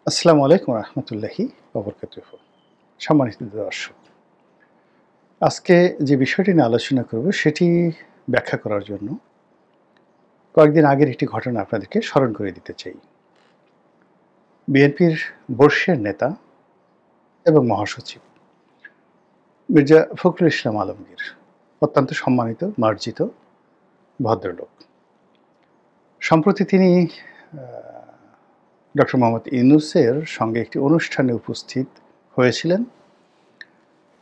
আসসালামু আলাইকুম রহমতুল্লাহি ওবরকাতুহু। সম্মানিত দর্শক, আজকে যে বিষয়টি নিয়ে আলোচনা করব সেটি ব্যাখ্যা করার জন্য কয়েকদিন আগের একটি ঘটনা আপনাদেরকে স্মরণ করে দিতে চাই। বিএনপির বর্ষীয় নেতা এবং মহাসচিব মির্জা ফখরুল ইসলাম আলমগীর অত্যন্ত সম্মানিত, মার্জিত ভদ্রলোক। সম্প্রতি তিনি ডক্টর মোহাম্মদ ইউনূসের সঙ্গে একটি অনুষ্ঠানে উপস্থিত হয়েছিলেন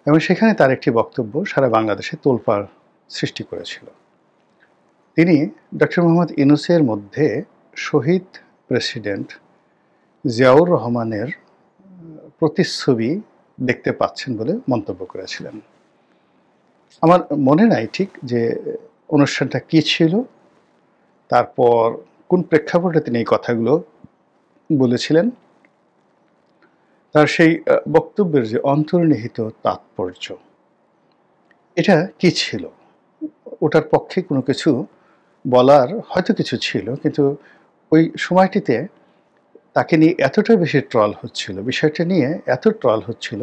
এবং সেখানে তার একটি বক্তব্য সারা বাংলাদেশে তোলপাড় সৃষ্টি করেছিল। তিনি ডক্টর মোহাম্মদ ইউনূসের মধ্যে শহীদ প্রেসিডেন্ট জিয়াউর রহমানের প্রতিচ্ছবি দেখতে পাচ্ছেন বলে মন্তব্য করেছিলেন। আমার মনে নাই ঠিক যে অনুষ্ঠানটা কী ছিল, তারপর কোন প্রেক্ষাপটে তিনি এই কথাগুলো বলেছিলেন। তার সেই বক্তব্যের যে অন্তর্নিহিত তাৎপর্য, এটা কী ছিল, ওটার পক্ষে কোনো কিছু বলার হয়তো কিছু ছিল, কিন্তু ওই সময়টিতে তাকে নিয়ে এতটা বেশি ট্রল হচ্ছিল, বিষয়টা নিয়ে এত ট্রল হচ্ছিল,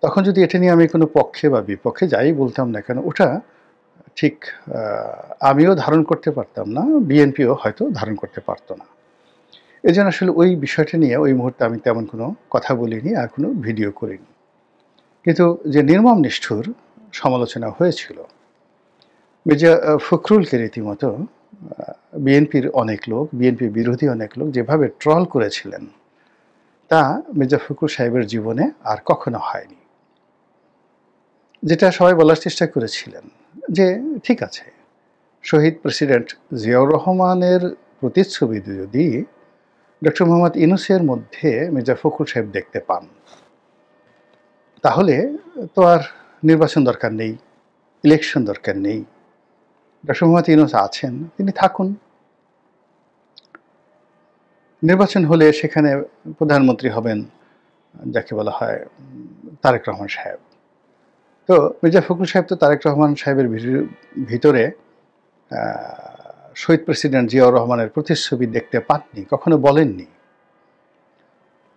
তখন যদি এটা নিয়ে আমি কোনো পক্ষে বা বিপক্ষে যাই বলতাম না কেন, ওটা ঠিক আমিও ধারণ করতে পারতাম না, বিএনপিও হয়তো ধারণ করতে পারতো না। এই জন্য আসলে ওই বিষয়টা নিয়ে ওই মুহূর্তে আমি তেমন কোনো কথা বলিনি আর কোনো ভিডিও করিনি। কিন্তু যে নির্মম নিষ্ঠুর সমালোচনা হয়েছিল মির্জা ফখরুলকে রীতিমতো বিএনপির অনেক লোক, বিএনপি বিরোধী অনেক লোক যেভাবে ট্রল করেছিলেন, তা মির্জা ফখরুল সাহেবের জীবনে আর কখনো হয়নি। যেটা সবাই বলার চেষ্টা করেছিলেন যে ঠিক আছে, শহীদ প্রেসিডেন্ট জিয়াউর রহমানের প্রতিচ্ছবি যদি ডক্টর মোহাম্মদ ইউনূসের মধ্যে মির্জা ফখরুল সাহেব দেখতে পান, তাহলে তো আর নির্বাচন দরকার নেই, ইলেকশন দরকার নেই। ডক্টর মোহাম্মদ ইউনূস আছেন, তিনি থাকুন। নির্বাচন হলে সেখানে প্রধানমন্ত্রী হবেন যাকে বলা হয় তারেক রহমান সাহেব। তো মির্জা ফখরুল সাহেব তো তারেক রহমান সাহেবের ভিতরে শহীদ প্রেসিডেন্ট জিয়াউর রহমানের প্রতিচ্ছবি দেখতে পাননি, কখনো বলেননি।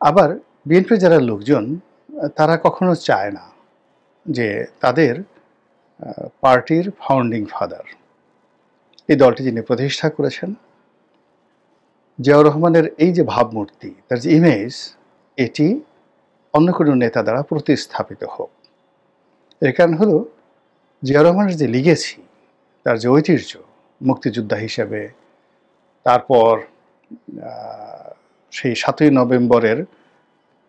আবার বিএনপির যারা লোকজন, তারা কখনো চায় না যে তাদের পার্টির ফাউন্ডিং ফাদার, এই দলটি যিনি প্রতিষ্ঠা করেছেন, জিয়াউর রহমানের এই যে ভাবমূর্তি, তার যে ইমেজ, এটি অন্য কোনো নেতা দ্বারা প্রতিস্থাপিত হোক। এর কারণ হলো জিয়াউর রহমানের যে লিগেসি, তার যে ঐতিহ্য, মুক্তিযোদ্ধা হিসেবে, তারপর সেই ৭ই নভেম্বরের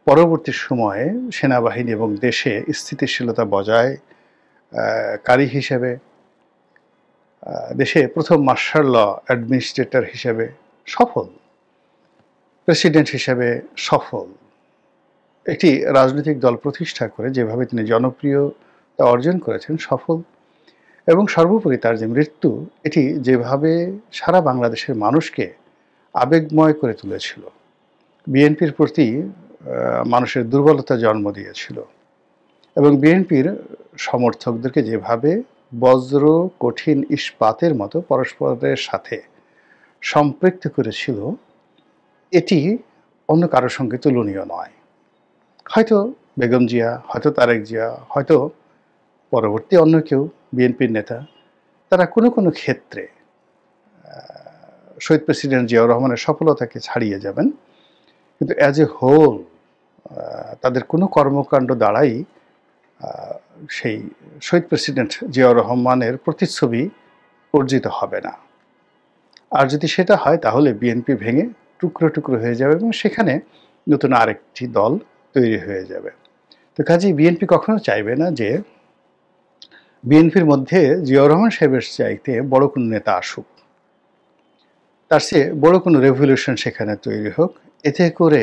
পরবর্তী সময়ে সেনাবাহিনী এবং দেশে স্থিতিশীলতা বজায় কারী হিসেবে, দেশে প্রথম মার্শাল ল অ্যাডমিনিস্ট্রেটর হিসেবে সফল, প্রেসিডেন্ট হিসেবে সফল, একটি রাজনৈতিক দল প্রতিষ্ঠা করে যেভাবে তিনি জনপ্রিয়তা অর্জন করেছেন, সফল, এবং সর্বোপরি তার যে মৃত্যু, এটি যেভাবে সারা বাংলাদেশের মানুষকে আবেগময় করে তুলেছিল, বিএনপির প্রতি মানুষের দুর্বলতা জন্ম দিয়েছিল, এবং বিএনপির সমর্থকদেরকে যেভাবে বজ্র কঠিন ইস্পাতের মতো পরস্পরের সাথে সম্পৃক্ত করেছিল, এটি অন্য কারোর সঙ্গে তুলনীয় নয়। হয়তো বেগম জিয়া, হয়তো তারেক জিয়া, হয়তো পরবর্তী অন্য কেউ বিএনপির নেতা, তারা কোনো কোনো ক্ষেত্রে শহীদ প্রেসিডেন্ট জিয়াউর রহমানের সফলতাকে ছাড়িয়ে যাবেন, কিন্তু অ্যাজ এ হোল তাদের কোনো কর্মকাণ্ড দ্বারাই সেই শহীদ প্রেসিডেন্ট জিয়াউর রহমানের প্রতিচ্ছবি অর্জিত হবে না। আর যদি সেটা হয়, তাহলে বিএনপি ভেঙে টুকরো টুকরো হয়ে যাবে এবং সেখানে নতুন আরেকটি দল তৈরি হয়ে যাবে। তো কাজেই বিএনপি কখনো চাইবে না যে বিএনপির মধ্যে জিয়াউর রহমান সাহেবের চাইতে বড় কোনো নেতা আসুক, তার চেয়ে বড় কোনো রেভলিউশন সেখানে তৈরি হোক, এতে করে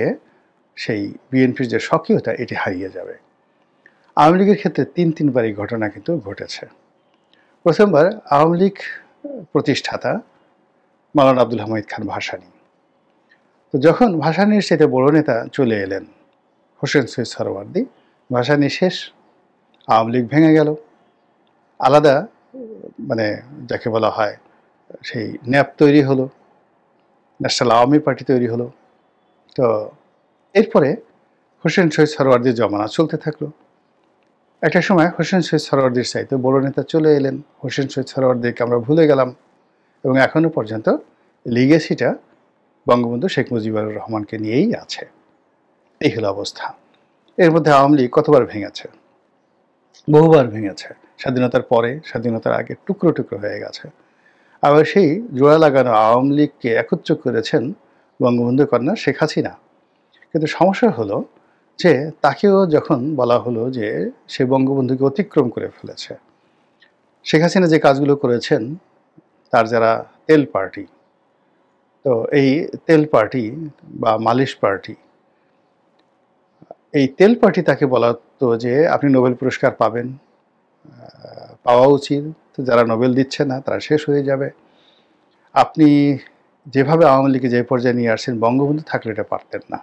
সেই বিএনপির যে স্বকীয়তা, এটি হারিয়ে যাবে। আওয়ামী লীগের ক্ষেত্রে তিনবার এই ঘটনা কিন্তু ঘটেছে। প্রথমবার আওয়ামী লীগ প্রতিষ্ঠাতা মাওলানা আব্দুল হামিদ খান ভাসানী, তো যখন ভাসানীর চাইতে বড় নেতা চলে এলেন হোসেন সৈয়দ সোহরাওয়ার্দী, ভাসানী শেষ, আওয়ামী লীগ ভেঙে গেল, আলাদা মানে যাকে বলা হয় সেই ন্যাপ তৈরি হলো, ন্যাশনাল আওয়ামী পার্টি তৈরি হলো। তো এরপরে হোসেন শহীদ সরওয়ার্দির জমানা চলতে থাকলো। একটা সময় হোসেন শহীদ সরওয়ার্দির চাইতে বড় নেতা চলে এলেন। হোসেন শহীদ সরওয়ার্দিকে আমরা ভুলে গেলাম এবং এখনো পর্যন্ত লিগেসিটা বঙ্গবন্ধু শেখ মুজিবুর রহমানকে নিয়েই আছে। এই হলো অবস্থা। এর মধ্যে আওয়ামী লীগ কতবার ভেঙেছে, বহুবার ভেঙেছে। স্বাধীনতার পরে, স্বাধীনতার আগে টুকরো টুকরো হয়ে গেছে। আবার সেই জোড়া লাগানো আওয়ামী লীগকে একত্র করেছেন বঙ্গবন্ধু কন্যা শেখ হাসিনা। কিন্তু সমস্যা হলো যে তাকেও যখন বলা হলো যে সে বঙ্গবন্ধুকে অতিক্রম করে ফেলেছে, শেখ হাসিনা যে কাজগুলো করেছেন, তার যারা তেল পার্টি, তো এই তেল পার্টি বা মালিশ পার্টি, এই তেল পার্টি তাকে বলাতো যে আপনি নোবেল পুরস্কার পাবেন, পাওয়া উচিত, তো যারা নোবেল দিচ্ছে না তারা শেষ হয়ে যাবে। আপনি যেভাবে আওয়ামী লীগকে যে পর্যায়ে নিয়ে আসছেন, বঙ্গবন্ধু থাকলে এটা পারতেন না।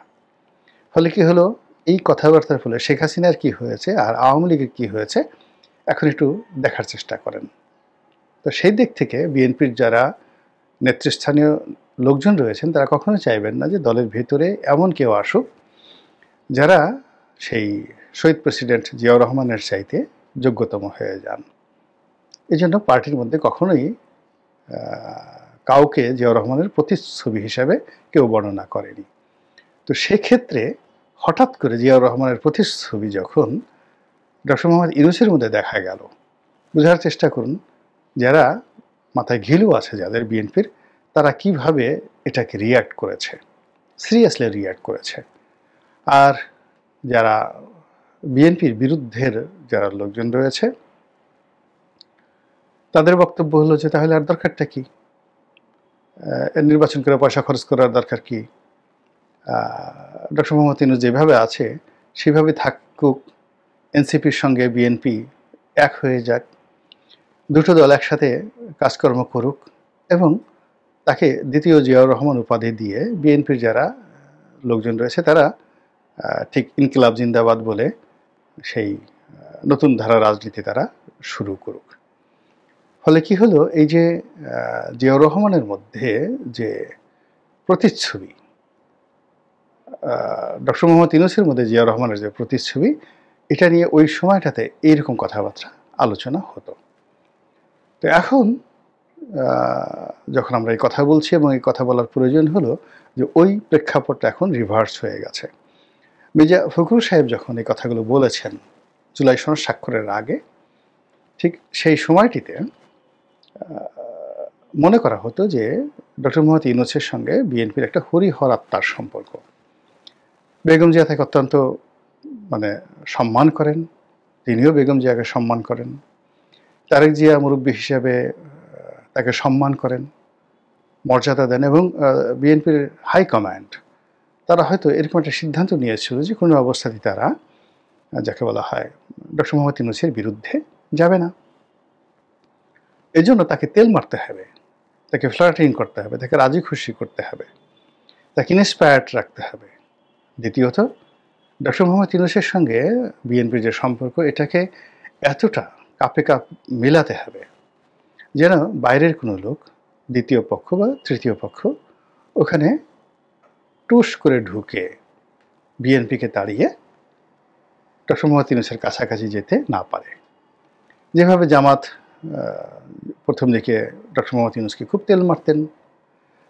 ফলে কি হলো, এই কথাবার্তার ফলে শেখ হাসিনার কি হয়েছে আর আওয়ামী লীগের কি হয়েছে এখন একটু দেখার চেষ্টা করেন। তো সেই দিক থেকে বিএনপির যারা নেতৃস্থানীয় লোকজন রয়েছেন তারা কখনো চাইবেন না যে দলের ভেতরে এমন কেউ আসুক যারা সেই শহীদ প্রেসিডেন্ট জিয়াউর রহমানের চাইতে যোগ্যতম হয়ে যান। এই জন্য পার্টির মধ্যে কখনোই কাউকে জিয়াউর রহমানের প্রতিচ্ছবি হিসাবে কেউ বর্ণনা করেনি। তো সেক্ষেত্রে হঠাৎ করে জিয়াউর রহমানের প্রতিচ্ছবি যখন ডক্টর মোহাম্মদ ইউনূসের মধ্যে দেখা গেল, বোঝার চেষ্টা করুন যারা মাথায় ঘিলু আছে যাদের বিএনপির, তারা কিভাবে এটাকে রিয়্যাক্ট করেছে, সিরিয়াসলি রিয়্যাক্ট করেছে। আর যারা বিএনপির বিরুদ্ধের যারা লোকজন রয়েছে তাদের বক্তব্য হলো যে তাহলে আর দরকারটা কি, নির্বাচন করে পয়সা খরচ করার দরকার কি, ডক্টর মোহাম্মদ ইউনূস যেভাবে আছে সেভাবে থাকুক, এনসিপির সঙ্গে বিএনপি এক হয়ে যাক, দুটো দল একসাথে কাজকর্ম করুক এবং তাকে দ্বিতীয় জিয়াউর রহমান উপাধি দিয়ে বিএনপির যারা লোকজন রয়েছে তারা ঠিক ইনকিলাব জিন্দাবাদ বলে সেই নতুন ধারা রাজনীতি তারা শুরু করুক। ফলে কি হলো, এই যে জিয়াউর রহমানের মধ্যে যে প্রতিচ্ছবি, ডক্টর মোহাম্মদ ইউনূসের মধ্যে জিয়াউর রহমানের যে প্রতিচ্ছবি, এটা নিয়ে ওই সময়টাতে এইরকম কথাবার্তা আলোচনা হতো। তো এখন যখন আমরা এই কথা বলছি এবং এই কথা বলার প্রয়োজন হলো যে ওই প্রেক্ষাপটটা এখন রিভার্স হয়ে গেছে। মির্জা ফখরুল সাহেব যখন এই কথাগুলো বলেছেন জুলাই সনদ স্বাক্ষরের আগে, ঠিক সেই সময়টিতে মনে করা হতো যে ডক্টর মোহাম্মদ ইউনূসের সঙ্গে বিএনপির একটা হরিহর আত্মার সম্পর্ক। বেগম জিয়া তাকে অত্যন্ত সম্মান করেন, তিনিও বেগম জিয়াকে সম্মান করেন। তারেক জিয়া মুরব্বী হিসেবে তাকে সম্মান করেন, মর্যাদা দেন এবং বিএনপির হাইকমান্ড তারা হয়তো এরকম একটা সিদ্ধান্ত নিয়েছিল যে কোনো অবস্থাতেই তারা যাকে বলা হয় ডক্টর মোহাম্মদ ইউনূসের বিরুদ্ধে যাবে না। এই জন্য তাকে তেল মারতে হবে, তাকে ফ্লাটারিং করতে হবে, তাকে রাজি খুশি করতে হবে, তাকে ইন্সপায়ার্ড রাখতে হবে। দ্বিতীয়ত ডক্টর মোহাম্মদ ইউনূসের সঙ্গে বিএনপির যে সম্পর্ক, এটাকে এতটা কাপে কাপ মেলাতে হবে যেন বাইরের কোনো লোক, দ্বিতীয় পক্ষ বা তৃতীয় পক্ষ, ওখানে টুস করে ঢুকে বিএনপিকে তাড়িয়ে ডক্টর মোহাম্মদ ইউনূসের কাছাকাছি যেতে না পারে। যেভাবে জামাত প্রথম দিকে ডক্টর মোহাম্মদ ইউনূসকে খুব তেল মারতেন,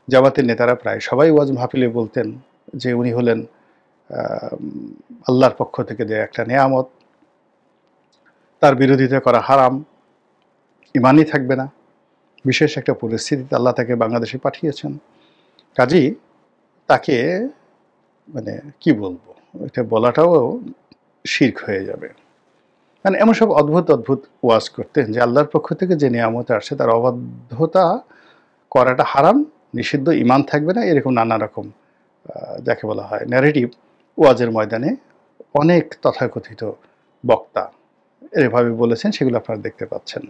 জামাতের নেতারা প্রায় সবাই ওয়াজ মাহফিলে বলতেন যে উনি হলেন আল্লাহর পক্ষ থেকে দেয়া একটা নেয়ামত, তার বিরোধিতা করা হারাম, ইমানই থাকবে না। বিশেষ একটা পরিস্থিতিতে আল্লাহ তাকে বাংলাদেশে পাঠিয়েছেন, কাজেই তাকে কি বলবো, এটা বলাটাও শিরক হয়ে যাবে। এমন সব অদ্ভুত অদ্ভুত ওয়াজ করতেন যে আল্লাহর পক্ষ থেকে যে নিয়ামত আসছে তার অবাধ্যতা করাটা হারাম, নিষিদ্ধ, ইমান থাকবে না, এরকম নানা রকম যাকে বলা হয় ন্যারেটিভ ওয়াজের ময়দানে অনেক তথাকথিত বক্তা এভাবে বলেছেন। সেগুলো আপনারা দেখতে পাচ্ছেন,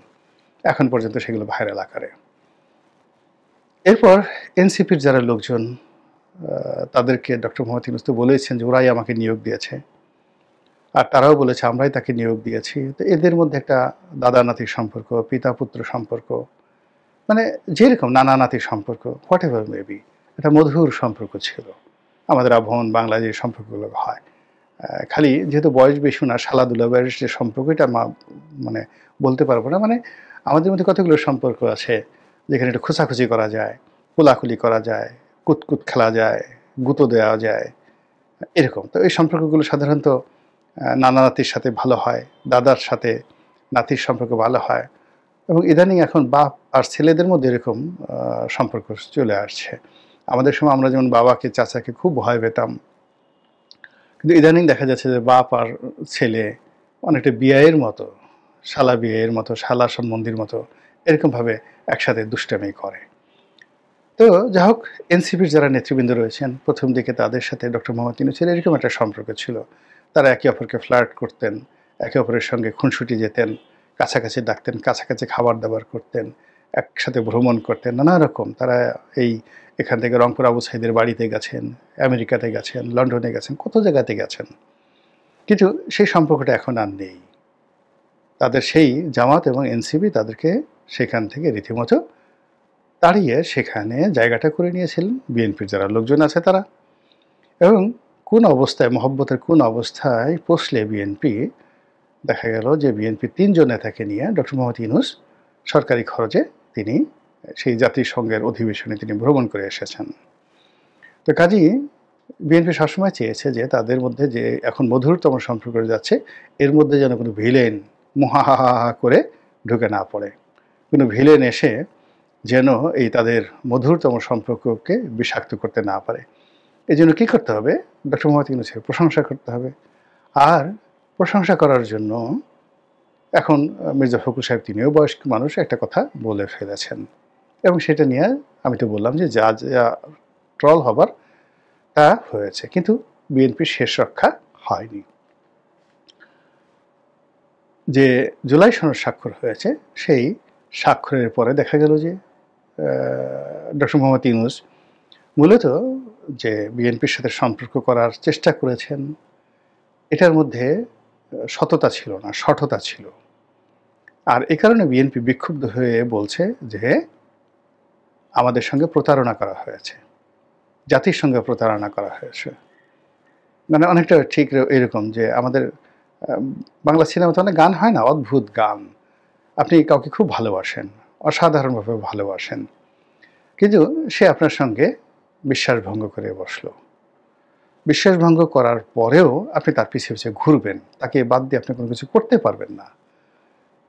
এখন পর্যন্ত সেগুলো ভাইরাল আকারে। এরপর এনসিপির যারা লোকজন তাদেরকে ডক্টর মোহাম্মদ ইউনূস তো বলেছেন যে ওরাই আমাকে নিয়োগ দিয়েছে, আর তারাও বলেছে আমরাই তাকে নিয়োগ দিয়েছি। তো এদের মধ্যে একটা দাদা নাতির সম্পর্ক, পিতা পুত্র সম্পর্ক, যেরকম নানা নাতির সম্পর্ক, হোয়াট এভার মেবি, একটা মধুর সম্পর্ক ছিল। আমাদের আবহমান বাংলা যে সম্পর্কগুলো হয়, খালি যেহেতু বয়স বেশি না, শালা দুলাভাইয়ের যে সম্পর্ক এটা মানে বলতে পারবো না। মানে আমাদের মধ্যে কতগুলো সম্পর্ক আছে যেখানে একটু খোঁচাখুচি করা যায়, কোলাকুলি করা যায়, কুতকুত খেলা যায়, গুঁতো দেওয়া যায়, এরকম। তো এই সম্পর্কগুলো সাধারণত নানা নাতির সাথে ভালো হয়, দাদার সাথে নাতির সম্পর্ক ভালো হয়, এবং ইদানিং এখন বাপ আর ছেলেদের মধ্যে এরকম সম্পর্ক চলে আসছে। আমাদের সময় আমরা যেমন বাবাকে চাচাকে খুব ভয় পেতাম, কিন্তু ইদানিং দেখা যাচ্ছে যে বাপ আর ছেলে অনেকটা বিয়ের মতো, শালা বিয়ের মতো, শালা সম্বন্ধীর মতো এরকমভাবে একসাথে দুষ্টামি করে। তো যা হোক, এনসিপির যারা নেতৃবৃন্দ রয়েছেন প্রথম দিকে তাদের সাথে ডক্টর মোহাম্মদ ইউনূসের এরকম একটা সম্পর্ক ছিল। তারা একে অপরকে ফ্লার্ট করতেন, একে অপরের সঙ্গে খুনসুটি যেতেন, কাছাকাছি ডাকতেন, কাছাকাছি খাবার দাবার করতেন, একসাথে ভ্রমণ করতেন, নানা রকম। তারা এখান থেকে রংপুর আবু সাইদের বাড়িতে গেছেন, আমেরিকাতে গেছেন, লন্ডনে গেছেন, কত জায়গাতে গেছেন। কিন্তু সেই সম্পর্কটা এখন আর নেই। তাদের সেই জামাত এবং এনসিপি তাদেরকে সেখান থেকে রীতিমতো তাড়িয়ে সেখানে জায়গাটা করে নিয়েছিলেন বিএনপির যারা লোকজন আছে তারা। এবং কোন অবস্থায়, মহব্বতের কোন অবস্থায় পৌঁছলে বিএনপি, দেখা গেল যে বিএনপি ৩ জন নেতাকে নিয়ে ডক্টর মোহাম্মদ ইউনূস সরকারি খরচে তিনি সেই জাতিসংঘের অধিবেশনে তিনি ভ্রমণ করে এসেছেন। তো কাজেই বিএনপি সবসময় চেয়েছে যে তাদের মধ্যে যে এখন মধুরতম সম্পর্ক যাচ্ছে, এর মধ্যে যেন কোনো ভিলেন মুহাহাহা করে ঢুকে না পড়ে, কোনো ভিলেন এসে যেন এই তাদের মধুরতম সম্পর্ককে বিষাক্ত করতে না পারে। এই জন্য কী করতে হবে? ডক্টর মোহাম্মদ ইউনূসের প্রশংসা করতে হবে। আর প্রশংসা করার জন্য এখন মির্জা ফখরুল সাহেব, তিনিও বয়স্ক মানুষ, একটা কথা বলে ফেলেছেন, এবং সেটা নিয়ে আমি তো বললাম যে যা যা ট্রল হবার তা হয়েছে, কিন্তু বিএনপির শেষ রক্ষা হয়নি। যে জুলাই সনদ স্বাক্ষর হয়েছে, সেই স্বাক্ষরের পরে দেখা গেল যে ডক্টর মোহাম্মদ ইউনূস মূলত যে বিএনপির সাথে সম্পর্ক করার চেষ্টা করেছেন, এটার মধ্যে সততা ছিল না, শঠতা ছিল। আর এ কারণে বিএনপি বিক্ষুব্ধ হয়ে বলছে যে আমাদের সঙ্গে প্রতারণা করা হয়েছে, জাতির সঙ্গে প্রতারণা করা হয়েছে। মানে অনেকটা ঠিক এরকম যে আমাদের বাংলা সিনেমাতে অনেক গান হয় না, অদ্ভুত গান। আপনি কাউকে খুব ভালোবাসেন, অসাধারণভাবে ভালোবাসেন, কিন্তু সে আপনার সঙ্গে বিশ্বাসভঙ্গ করে বসলো। বিশ্বাসভঙ্গ করার পরেও আপনি তার পিছিয়ে পিছিয়ে ঘুরবেন, তাকে বাদ দিয়ে আপনি কোনো কিছু করতে পারবেন না।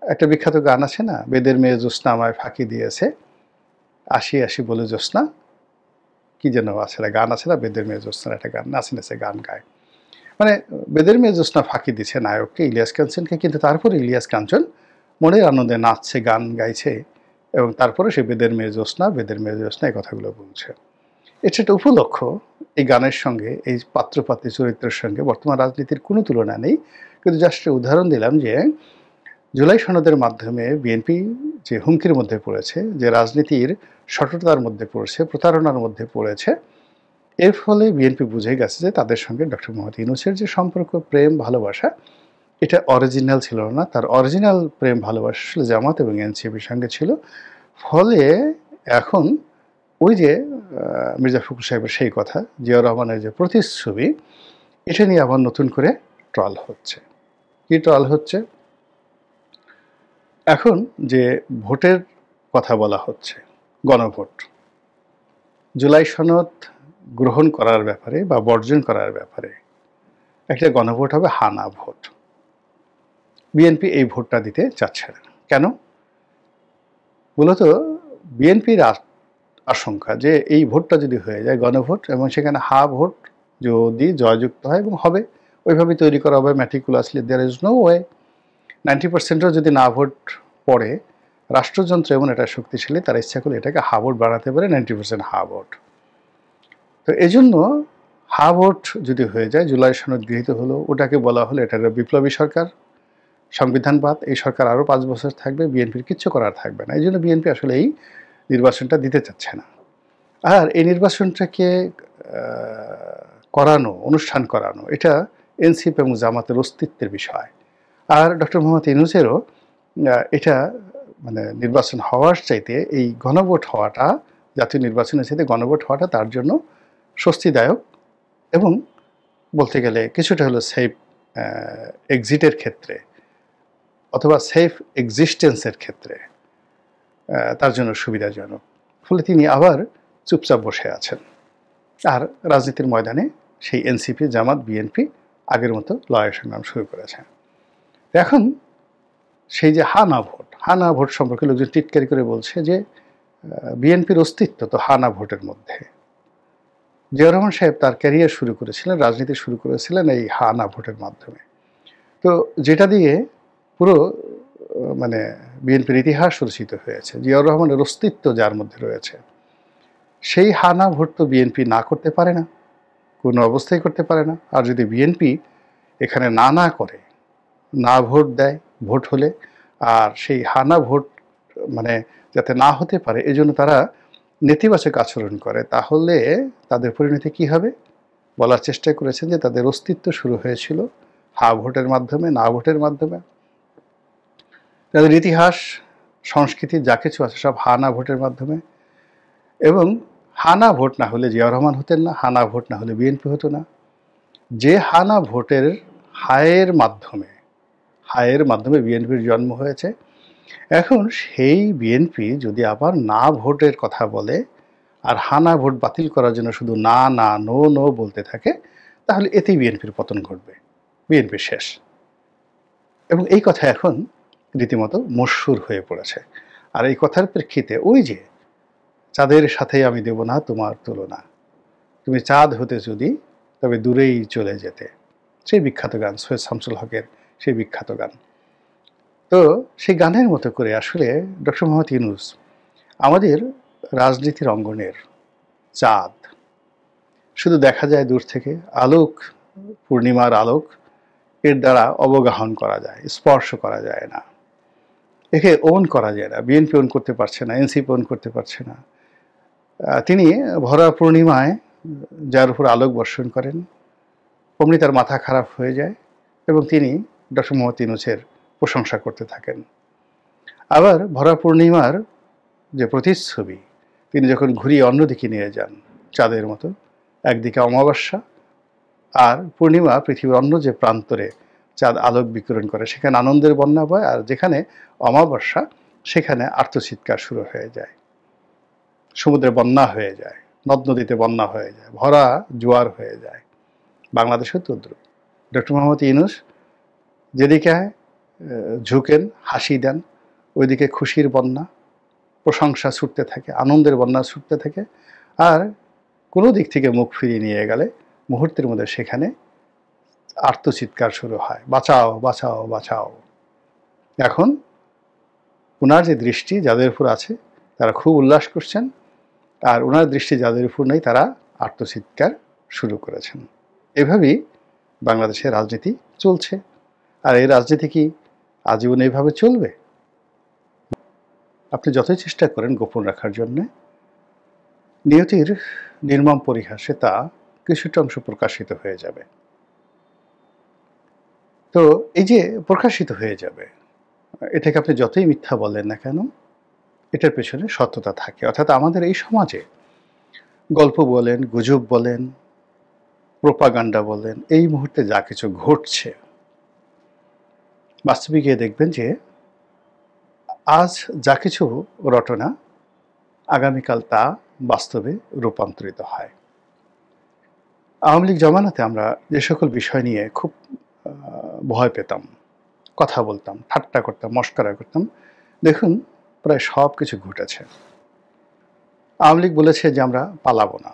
একটা বিখ্যাত গান আছে না, বেদের মেয়ে জ্যোৎস্না আমায় ফাঁকি দিয়েছে, আসি আসি বলে জ্যোৎস্না, কি যেন আছে না, গান আছে না, বেদের মেয়ে জ্যোৎস্নার একটা গান, নাচে নাচে গান গায়। মানে বেদের মেয়ে জ্যোৎস্না ফাঁকি দিচ্ছে নায়ককে, ইলিয়াস কাঞ্চনকে, কিন্তু তারপরে ইলিয়াস কাঞ্চন মনের আনন্দে নাচছে, গান গাইছে, এবং তারপরে সে বেদের মেয়ে জ্যোৎস্না, বেদের মেয়ে জ্যোৎস্না এই কথাগুলো বলছে। এটা একটা উপলক্ষ। এই গানের সঙ্গে, এই পাত্রপাত্রী চরিত্রের সঙ্গে বর্তমান রাজনীতির কোনো তুলনা নেই, কিন্তু জাস্ট উদাহরণ দিলাম যে জুলাই সনদের মাধ্যমে বিএনপি যে হুমকির মধ্যে পড়েছে, যে রাজনীতির সঠতার মধ্যে পড়েছে, প্রতারণার মধ্যে পড়েছে, এর ফলে বিএনপি বুঝে গেছে যে তাদের সঙ্গে ডক্টর মোহাম্মদ ইউনূসের যে সম্পর্ক, প্রেম ভালোবাসা, এটা অরিজিনাল ছিল না। তার অরিজিনাল প্রেম ভালোবাসা ছিল জামাত এবং এনসিপির সঙ্গে ছিল। ফলে এখন ওই যে মির্জা ফখরুল সাহেবের সেই কথা, জিয়াউর রহমানের যে প্রতিচ্ছবি, এটা নিয়ে আবার নতুন করে ট্রল হচ্ছে। কি ট্রল হচ্ছে? এখন যে ভোটের কথা বলা হচ্ছে, গণভোট, জুলাই সনদ গ্রহণ করার ব্যাপারে বা বর্জন করার ব্যাপারে একটা গণভোট হবে, হানা ভোট। বিএনপি এই ভোটটা দিতে চাচ্ছে না। কেন? মূলত বিএনপির আশঙ্কা যে এই ভোটটা যদি হয়ে যায় গণভোট, এবং সেখানে হা ভোট যদি জয়যুক্ত হয়, এবং হবে ওইভাবে তৈরি করা হবে meticulously, there is no way 90%ও যদি না ভোট পড়ে, রাষ্ট্রযন্ত্র এমন একটা শক্তিশালী, তারা ইচ্ছা করলে এটাকে হা ভোট বাড়াতে পারে, 90% হা ভোট। তো এই জন্য হা ভোট যদি হয়ে যায়, জুলাই সনদ গৃহীত হলো, ওটাকে বলা হলো এটা বিপ্লবী সরকার, সংবিধানবাদ, এই সরকার আরও 5 বছর থাকবে, বিএনপির কিচ্ছু করার থাকবে না। এই জন্য বিএনপি আসলে এই নির্বাচনটা দিতে চাচ্ছে না। আর এই নির্বাচনটাকে করানো, অনুষ্ঠান করানো, এটা এনসিপি এবং জামাতের অস্তিত্বের বিষয়। আর ডক্টর মোহাম্মদ ইউনূসেরও এটা মানে নির্বাচন হওয়ার চাইতে এই গণভোট হওয়াটা, জাতীয় নির্বাচনের চাইতে গণভোট হওয়াটা তার জন্য স্বস্তিদায়ক এবং বলতে গেলে কিছুটা হলো সেফ এক্সিটের ক্ষেত্রে অথবা সেফ এক্সিস্টেন্সের ক্ষেত্রে তার জন্য সুবিধাজনক। ফলে তিনি আবার চুপচাপ বসে আছেন। আর রাজনীতির ময়দানে সেই এনসিপি, জামাত, বিএনপি আগের মতো লড়াই সংগ্রাম শুরু করেছে। এখন সেই যে হা না ভোট সম্পর্কে লোকজন টিটকারি করে বলছে যে বিএনপির অস্তিত্ব তো হা না ভোটের মধ্যে। জিয়াউর রহমান সাহেব তার ক্যারিয়ার শুরু করেছিলেন, রাজনীতি শুরু করেছিলেন এই হা না ভোটের মাধ্যমে। তো যেটা দিয়ে পুরো মানে বিএনপির ইতিহাস রচিত হয়েছে, জিয়াউর রহমানের অস্তিত্ব যার মধ্যে রয়েছে, সেই হা না ভোট তো বিএনপি না করতে পারে না, কোনো অবস্থায় করতে পারে না। আর যদি বিএনপি এখানে না করে, না ভোট দেয় ভোট হলে, আর সেই হানা ভোট মানে যাতে না হতে পারে এজন্য তারা নেতিবাচক আচরণ করে, তাহলে তাদের পরিণতি কি হবে? বলার চেষ্টা করেছেন যে তাদের অস্তিত্ব শুরু হয়েছিল হা ভোটের মাধ্যমে, না ভোটের মাধ্যমে। তাদের ইতিহাস, সংস্কৃতি যা কিছু আছে সব হা না ভোটের মাধ্যমে। এবং হানা ভোট না হলে জিয়াউর রহমান হতেন না, হানা ভোট না হলে বিএনপি হতো না। যে হানা ভোটের হায়ের মাধ্যমে বিএনপির জন্ম হয়েছে, এখন সেই বিএনপি যদি আবার না ভোটের কথা বলে আর হানা ভোট বাতিল করার জন্য শুধু না না নো নো বলতে থাকে, তাহলে এতেই বিএনপির পতন ঘটবে, বিএনপি শেষ। এবং এই কথা এখন রীতিমতো মশহুর হয়ে পড়েছে। আর এই কথার প্রেক্ষিতে ওই যে চাঁদের সাথে আমি দেব না তোমার তুলনা, তুমি চাঁদ হতে যদি তবে দূরেই চলে যেতে, সেই বিখ্যাত গান, সৈয়দ শামসুল হকের সেই বিখ্যাত গান। তো সেই গানের মতো করে আসলে ডক্টর মোহাম্মদ ইউনূস আমাদের রাজনীতির অঙ্গনের চাঁদ। শুধু দেখা যায় দূর থেকে, আলোক, পূর্ণিমার আলোক, এর দ্বারা অবগাহন করা যায়, স্পর্শ করা যায় না, একে ওন করা যায় না। বিএনপি ওন করতে পারছে না, এনসিপি ওন করতে পারছে না। তিনি ভরা পূর্ণিমায় যার উপর আলোক বর্ষণ করেন, অমনি তার মাথা খারাপ হয়ে যায় এবং তিনি ডক্টর মোহাম্মদ ইউনূসের প্রশংসা করতে থাকেন। আবার ভরা পূর্ণিমার যে প্রতিচ্ছবি তিনি যখন ঘুরিয়ে অন্যদিকে নিয়ে যান, চাঁদের মতো, একদিকে অমাবস্যা আর পূর্ণিমা পৃথিবীর অন্য যে প্রান্তরে চাঁদ আলোক বিকিরণ করে সেখানে আনন্দের বন্যা বয়, আর যেখানে অমাবস্যা সেখানে আর্তচিৎকার শুরু হয়ে যায়, সমুদ্রে বন্যা হয়ে যায়, নদ নদীতে বন্যা হয়ে যায়, ভরা জোয়ার হয়ে যায়। বাংলাদেশেও তদ্রুপ। ডক্টর মোহাম্মদ ইউনূস যেদিকে ঝুঁকেন, হাসি দেন, ওইদিকে খুশির বন্যা, প্রশংসা ছুটতে থাকে, আনন্দের বন্যা ছুটতে থাকে। আর কোনো দিক থেকে মুখ ফিরিয়ে নিয়ে গেলে মুহূর্তের মধ্যে সেখানে আর্তচিৎকার শুরু হয়, বাঁচাও বাঁচাও বাঁচাও। এখন ওনার যে দৃষ্টি যাদের উপর আছে তারা খুব উল্লাস করছেন, আর ওনার দৃষ্টি যাদের উপর নেই তারা আর্তচিৎকার শুরু করেছেন। এভাবেই বাংলাদেশের রাজনীতি চলছে। আর এই রাজনীতি কি আজীবন এইভাবে চলবে? আপনি যতই চেষ্টা করেন গোপন রাখার জন্য, নিয়তির নির্মম পরিহাসে তা কিছুটা অংশ প্রকাশিত হয়ে যাবে। তো এই যে প্রকাশিত হয়ে যাবে, এটাকে আপনি যতই মিথ্যা বলেন না কেন, এটার পেছনে সত্যতা থাকে। অর্থাৎ আমাদের এই সমাজে গল্প বলেন, গুজব বলেন, প্রোপাগান্ডা বলেন, এই মুহূর্তে যা কিছু ঘটছে, বাস্তবে গিয়ে দেখবেন যে আজ যা কিছু রটনা আগামীকাল তা বাস্তবে রূপান্তরিত হয়। আওয়ামী লীগ জমানাতে আমরা যে সকল বিষয় নিয়ে খুব ভয় পেতাম, কথা বলতাম, ঠাট্টা করতাম, মশকরা করতাম, দেখুন প্রায় সব কিছু ঘটেছে। আওয়ামী লীগ বলেছে যে আমরা পালাবো না,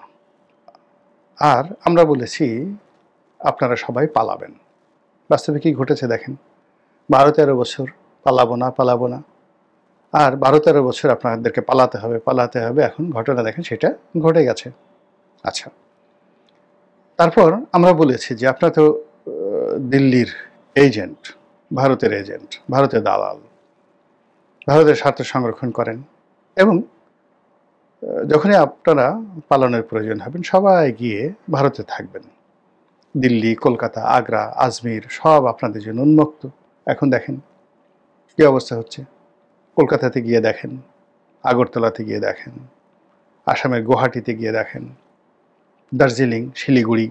আর আমরা বলেছি আপনারা সবাই পালাবেন। বাস্তবে কি ঘটেছে দেখেন, 12-13 বছর পালাবো না, আর 12-13 বছর আপনাদেরকে পালাতে হবে, এখন ঘটনা দেখেন সেটা ঘটে গেছে। আচ্ছা, তারপর আমরা বলেছি যে আপনারা তো দিল্লির এজেন্ট, ভারতের এজেন্ট, ভারতের দালাল, ভারতের স্বার্থ সংরক্ষণ করেন, এবং যখনই আপনারা পালানোর প্রয়োজন হবেন সবাই গিয়ে ভারতে থাকবেন। দিল্লি, কলকাতা, আগ্রা, আজমির সব আপনাদের জন্য উন্মুক্ত। এখন দেখেন কী অবস্থা হচ্ছে। কলকাতাতে গিয়ে দেখেন, আগরতলাতে গিয়ে দেখেন, আসামের গুয়াহাটিতে গিয়ে দেখেন, দার্জিলিং, শিলিগুড়ি,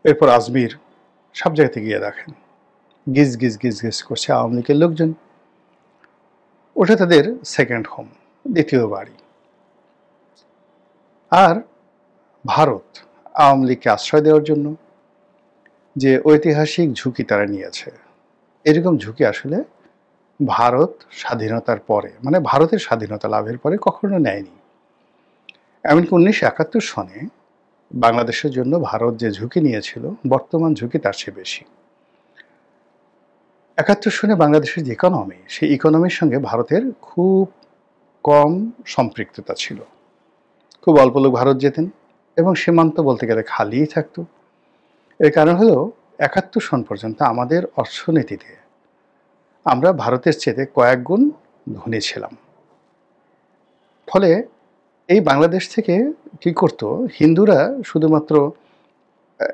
এরপর আজমির, সব জায়গাতে গিয়ে দেখেন গিজ গিজ গিজ গিজ করছে আওয়ামী লীগের লোকজন। ওটা তাদের সেকেন্ড হোম, দ্বিতীয় বাড়ি। আর ভারত আওয়ামী লীগকে আশ্রয় দেওয়ার জন্য যে ঐতিহাসিক ঝুঁকি তারা নিয়েছে, এরকম ঝুঁকি আসলে ভারত স্বাধীনতার পরে, মানে ভারতের স্বাধীনতা লাভের পরে কখনো নেয়নি। এমনকি 1971 সনে বাংলাদেশের জন্য ভারত যে ঝুঁকি নিয়েছিল, বর্তমান ঝুঁকি তার চেয়ে বেশি। 71 সনে বাংলাদেশের যে ইকোনমি, সেই ইকোনমির সঙ্গে ভারতের খুব কম সম্পৃক্ততা ছিল। খুব অল্প লোক ভারত যেতেন এবং সীমান্ত বলতে গেলে খালিই থাকতো। এর কারণ হলো 71 সন পর্যন্ত আমাদের অর্থনীতিতে আমরা ভারতের চেয়ে কয়েক গুণ ধনী ছিলাম। ফলে এই বাংলাদেশ থেকে কি করত, হিন্দুরা শুধুমাত্র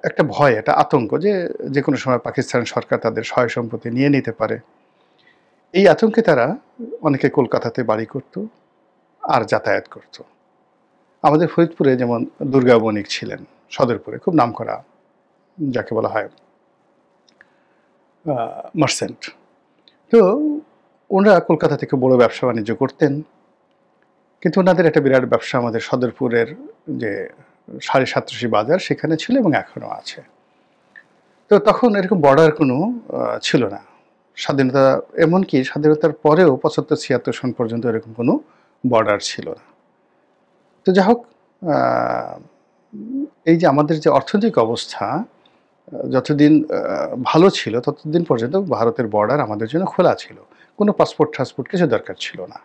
একটা ভয়, একটা আতঙ্ক যে যে কোনো সময় পাকিস্তান সরকার তাদের সয় সম্পত্তি নিয়ে নিতে পারে। এই আতঙ্কে তারা অনেকে কলকাতাতে বাড়ি করত আর যাতায়াত করত। আমাদের ফরিদপুরে যেমন দুর্গা বণিক ছিলেন, সদরপুরে খুব নামকরা, যাকে বলা হয় মার্চেন্ট। তো ওনারা কলকাতা থেকে বড় ব্যবসা বাণিজ্য করতেন, কিন্তু ওনাদের একটা বিরাট ব্যবসা আমাদের সদরপুরের যে 7.5 বাজার সেখানে ছিল এবং এখনও আছে। তো তখন এরকম বর্ডার কোনো ছিল না। স্বাধীনতা, এমনকি স্বাধীনতার পরেও 75-76 সন পর্যন্ত এরকম কোনো বর্ডার ছিল না। তো যাই হোক, এই যে আমাদের যে অর্থনৈতিক অবস্থা যতদিন ভালো ছিল ততদিন পর্যন্ত ভারতের বর্ডার আমাদের জন্য খোলা ছিল, কোনো পাসপোর্ট টাসপোর্ট কিছু দরকার ছিল না।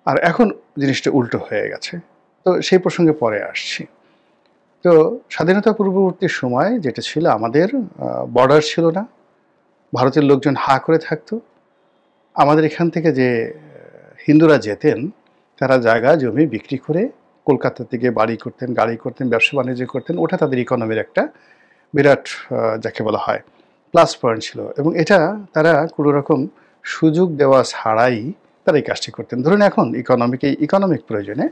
আর এখন জিনিসটা উল্টো হয়ে গেছে। তো সেই প্রসঙ্গে পরে আসছি। তো স্বাধীনতা পূর্ববর্তী সময় যেটা ছিল, আমাদের বর্ডার ছিল না, ভারতের লোকজন হা করে থাকতো। আমাদের এখান থেকে যে হিন্দুরা যেতেন, তারা জায়গা জমি বিক্রি করে কলকাতা থেকে বাড়ি করতেন, গাড়ি করতেন, ব্যবসা বাণিজ্য করতেন। ওটা তাদের ইকোনমির একটা বিরাট, যাকে বলা হয়, প্লাস পয়েন্ট ছিল। এবং এটা তারা কোনো রকম সুযোগ দেওয়া ছাড়াই তারা এই কাজটি করতেন। ধরুন এখন ইকোনমিক প্রয়োজনে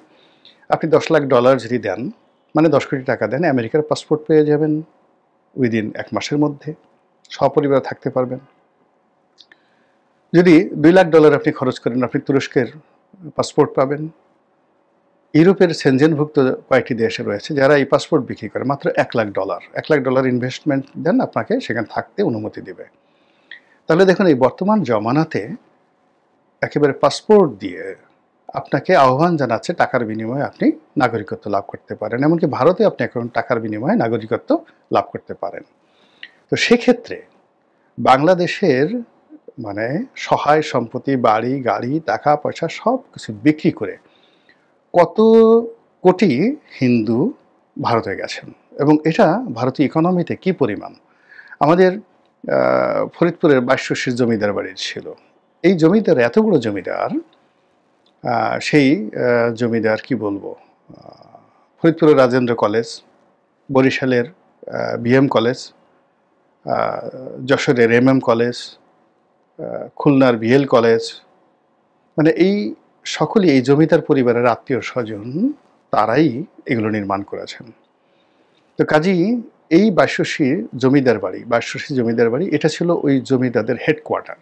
আপনি $10 লাখ যদি দেন, মানে 10 কোটি টাকা দেন, আমেরিকার পাসপোর্ট পেয়ে যাবেন উইদিন 1 মাসের মধ্যে, সপরিবার থাকতে পারবেন। যদি $2 লাখ আপনি খরচ করেন, আপনি তুরস্কের পাসপোর্ট পাবেন। ইউরোপের সেনজেনভুক্ত কয়েকটি দেশে রয়েছে যারা এই পাসপোর্ট বিক্রি করে মাত্র $1 লাখ। $1 লাখ ইনভেস্টমেন্ট দেন, আপনাকে সেখানে থাকতে অনুমতি দিবে। তাহলে দেখুন, এই বর্তমান জমানাতে একেবারে পাসপোর্ট দিয়ে আপনাকে আহ্বান জানাচ্ছে টাকার বিনিময়ে আপনি নাগরিকত্ব লাভ করতে পারেন। এমনকি ভারতে আপনি এখন টাকার বিনিময়ে নাগরিকত্ব লাভ করতে পারেন। তো সেক্ষেত্রে বাংলাদেশের মানে সহায় সম্পত্তি, বাড়ি গাড়ি, টাকা পয়সা সব কিছু বিক্রি করে কত কোটি হিন্দু ভারতে গেছেন, এবং এটা ভারতীয় ইকোনমিতে কি পরিমাণ। আমাদের ফরিদপুরের 2200 জমিদার বাড়ি ছিল। এই জমিদার, এত বড় জমিদার, সেই জমিদার কি বলবো, ফরিদপুরের রাজেন্দ্র কলেজ, বরিশালের বিএম কলেজ, যশোরের MM কলেজ, খুলনার BL কলেজ, মানে এই সকলেই এই জমিদার পরিবারের আত্মীয় স্বজন, তারাই এগুলো নির্মাণ করেছেন। তো কাজেই এই 2200 জমিদার বাড়ি এটা ছিল ওই জমিদারদের হেডকোয়ার্টার।